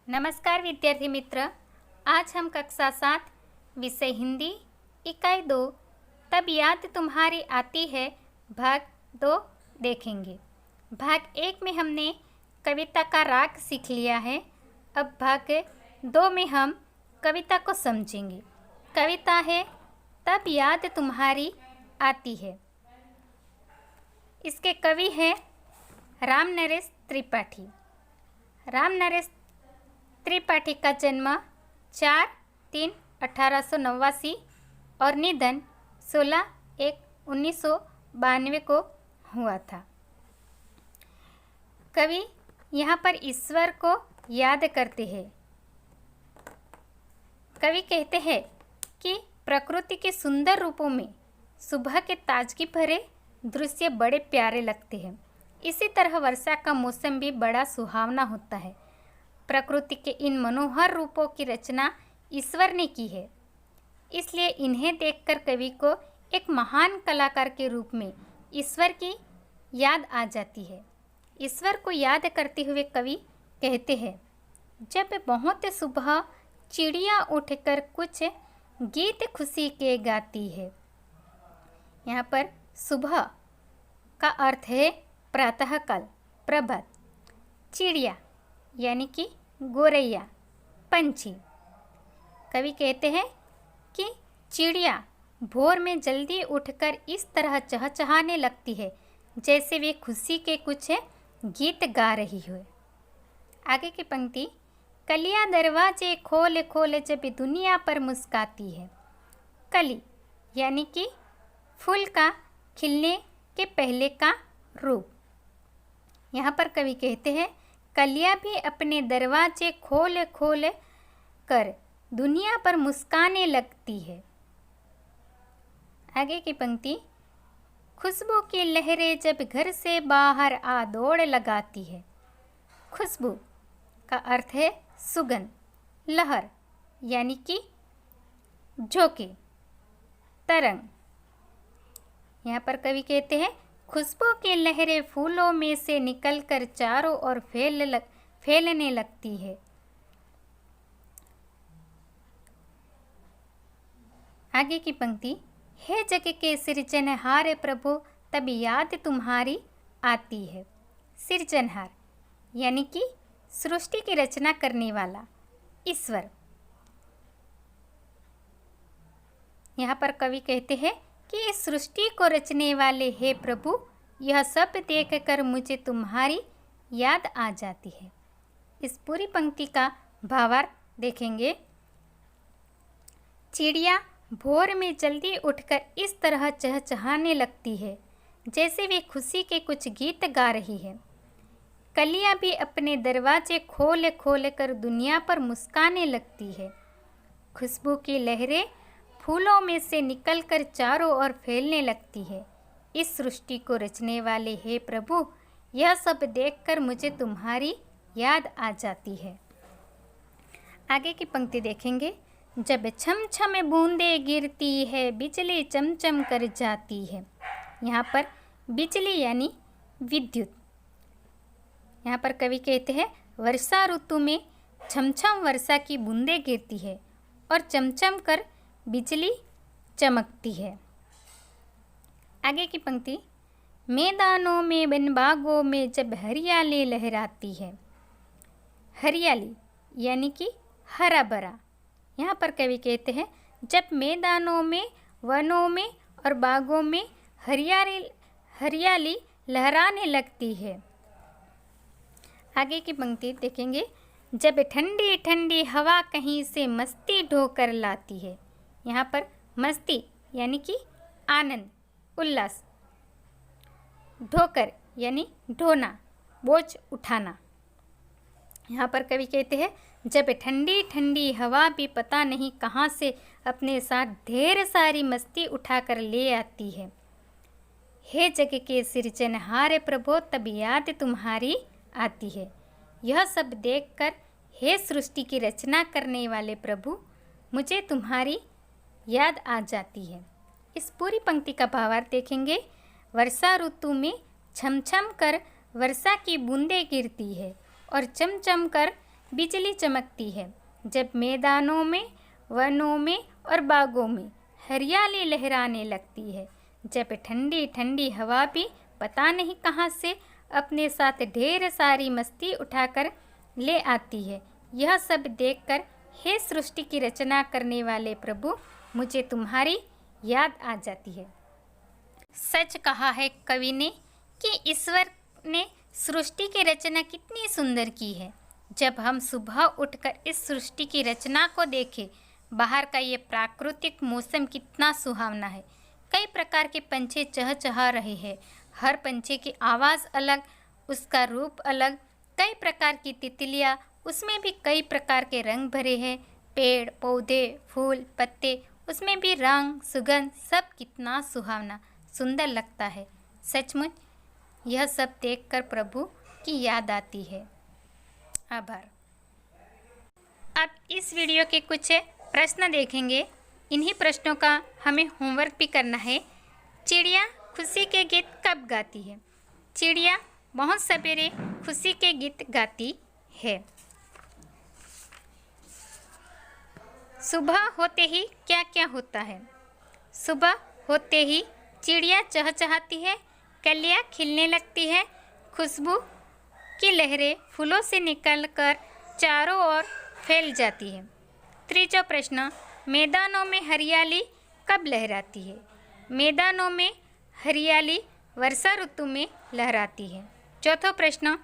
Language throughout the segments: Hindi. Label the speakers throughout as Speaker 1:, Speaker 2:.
Speaker 1: नमस्कार विद्यार्थी मित्र। आज हम कक्षा 7 विषय हिंदी इकाई 2 तब याद तुम्हारी आती है भाग 2 देखेंगे। भाग 1 में हमने कविता का राग सीख लिया है। अब भाग 2 में हम कविता को समझेंगे। कविता है तब याद तुम्हारी आती है। इसके कवि हैं रामनरेश त्रिपाठी। रामनरेश त्रिपाठी का जन्म 4/3/1889 और निधन 16/1/1992 को हुआ था। कवि यहाँ पर ईश्वर को याद करते हैं। कवि कहते हैं कि प्रकृति के सुंदर रूपों में सुबह के ताजगी भरे दृश्य बड़े प्यारे लगते हैं। इसी तरह वर्षा का मौसम भी बड़ा सुहावना होता है। प्रकृति के इन मनोहर रूपों की रचना ईश्वर ने की है, इसलिए इन्हें देखकर कवि को एक महान कलाकार के रूप में ईश्वर की याद आ जाती है। ईश्वर को याद करते हुए कवि कहते हैं, जब बहुत सुबह चिड़िया उठकर कुछ गीत खुशी के गाती है। यहाँ पर सुबह का अर्थ है प्रातःकाल, प्रभात। चिड़िया यानी कि गोरैया, पंछी। कवि कहते हैं कि चिड़िया भोर में जल्दी उठकर इस तरह चहचहाने लगती है जैसे वे खुशी के कुछ गीत गा रही हो। आगे की पंक्ति, कलियां दरवाजे खोले खोले जब दुनिया पर मुस्काती है। कली यानी कि फूल का खिलने के पहले का रूप। यहाँ पर कवि कहते हैं, कलियां भी अपने दरवाजे खोल खोल कर दुनिया पर मुस्काने लगती है। आगे की पंक्ति, खुशबू की लहरें जब घर से बाहर आ दौड़ लगाती है। खुशबू का अर्थ है सुगंध, लहर यानी कि झोंके, तरंग। यहाँ पर कवि कहते हैं, खुशबू की लहरें फूलों में से निकलकर चारों ओर फैलने लगती है। आगे की पंक्ति, हे जग के सृजनहार प्रभु तब याद तुम्हारी आती है। सृजनहार यानी कि सृष्टि की रचना करने वाला ईश्वर। यहाँ पर कवि कहते हैं कि इस सृष्टि को रचने वाले हे प्रभु, यह सब देखकर मुझे तुम्हारी याद आ जाती है। इस पूरी पंक्ति का भावार्थ देखेंगे। चिड़िया भोर में जल्दी उठकर इस तरह चहचहाने लगती है जैसे वे खुशी के कुछ गीत गा रही है। कलियां भी अपने दरवाजे खोल खोल कर दुनिया पर मुस्काने लगती है। खुशबू की लहरें फूलों में से निकलकर चारों ओर फैलने लगती है। इस सृष्टि को रचने वाले हे प्रभु, यह सब देखकर मुझे तुम्हारी याद आ जाती है। आगे की पंक्ति देखेंगे, जब छम छम बूंदे गिरती है बिजली चमचम कर जाती है। यहाँ पर बिजली यानी विद्युत। यहाँ पर कवि कहते हैं, वर्षा ऋतु में छमछम वर्षा की बूंदें गिरती है और चमचम कर बिजली चमकती है। आगे की पंक्ति, मैदानों में वन बागों में जब हरियाली लहराती है। हरियाली यानी कि हरा भरा। यहाँ पर कवि कहते हैं, जब मैदानों में, वनों में और बागों में हरियाली लहराने लगती है। आगे की पंक्ति देखेंगे, जब ठंडी ठंडी हवा कहीं से मस्ती ढोकर लाती है। यहाँ पर मस्ती यानी कि आनंद, उल्लास। ढोकर यानी ढोना, बोझ उठाना। यहाँ पर कवि कहते हैं, जब ठंडी ठंडी हवा भी पता नहीं कहाँ से अपने साथ ढेर सारी मस्ती उठाकर ले आती है। हे जग के सृजनहार प्रभु तब याद तुम्हारी आती है। यह सब देखकर हे सृष्टि की रचना करने वाले प्रभु, मुझे तुम्हारी याद आ जाती है। इस पूरी पंक्ति का भावार्थ देखेंगे। वर्षा ऋतु में छमछम कर वर्षा की बूंदें गिरती है और चमचम कर बिजली चमकती है, जब मैदानों में, वनों में और बागों में हरियाली लहराने लगती है, जब ठंडी ठंडी हवा भी पता नहीं कहाँ से अपने साथ ढेर सारी मस्ती उठाकर ले आती है। यह सब देखकर हे सृष्टि की रचना करने वाले प्रभु, मुझे तुम्हारी याद आ जाती है। सच कहा है कवि ने कि ईश्वर ने सृष्टि की रचना कितनी सुंदर की है। जब हम सुबह उठकर इस सृष्टि की रचना को देखें, बाहर का ये प्राकृतिक मौसम कितना सुहावना है। कई प्रकार के पंछी चहचहा रहे हैं, हर पंछी की आवाज़ अलग, उसका रूप अलग। कई प्रकार की तितलियाँ, उसमें भी कई प्रकार के रंग भरे हैं। पेड़ पौधे, फूल पत्ते, उसमें भी रंग सुगंध, सब कितना सुहावना सुंदर लगता है। सचमुच यह सब देखकर प्रभु की याद आती है। आभार। अब इस वीडियो के कुछ प्रश्न देखेंगे। इन्हीं प्रश्नों का हमें होमवर्क भी करना है। चिड़िया खुशी के गीत कब गाती है? चिड़िया बहुत सवेरे खुशी के गीत गाती है। सुबह होते ही क्या क्या होता है? सुबह होते ही चिड़िया चहचहाती है, कलियाँ खिलने लगती है, खुशबू की लहरें फूलों से निकलकर चारों ओर फैल जाती है। तीसरा प्रश्न, मैदानों में हरियाली कब लहराती है? मैदानों में हरियाली वर्षा ऋतु में लहराती है। चौथा प्रश्न,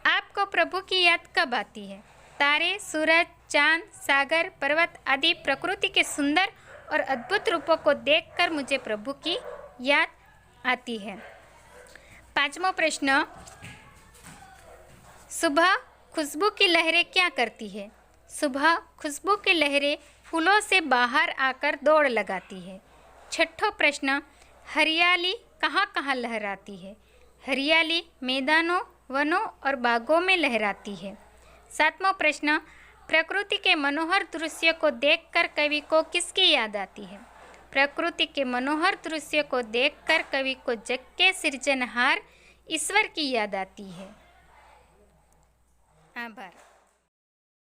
Speaker 1: आपको प्रभु की याद कब आती है? तारे, सूरज, चांद, सागर, पर्वत आदि प्रकृति के सुंदर और अद्भुत रूपों को देखकर मुझे प्रभु की याद आती है। पांचवा प्रश्न, सुबह खुशबू की लहरें क्या करती है? सुबह खुशबू की लहरें फूलों से बाहर आकर दौड़ लगाती है। छठा प्रश्न, हरियाली कहाँ कहाँ लहराती है? हरियाली मैदानों, वनों और बागों में लहराती है। सातवां प्रश्न, प्रकृति के मनोहर दृश्य को देखकर कवि को किसकी याद आती है? प्रकृति के मनोहर दृश्य को देखकर कवि को जग के सृजनहार ईश्वर की याद आती है। आभार।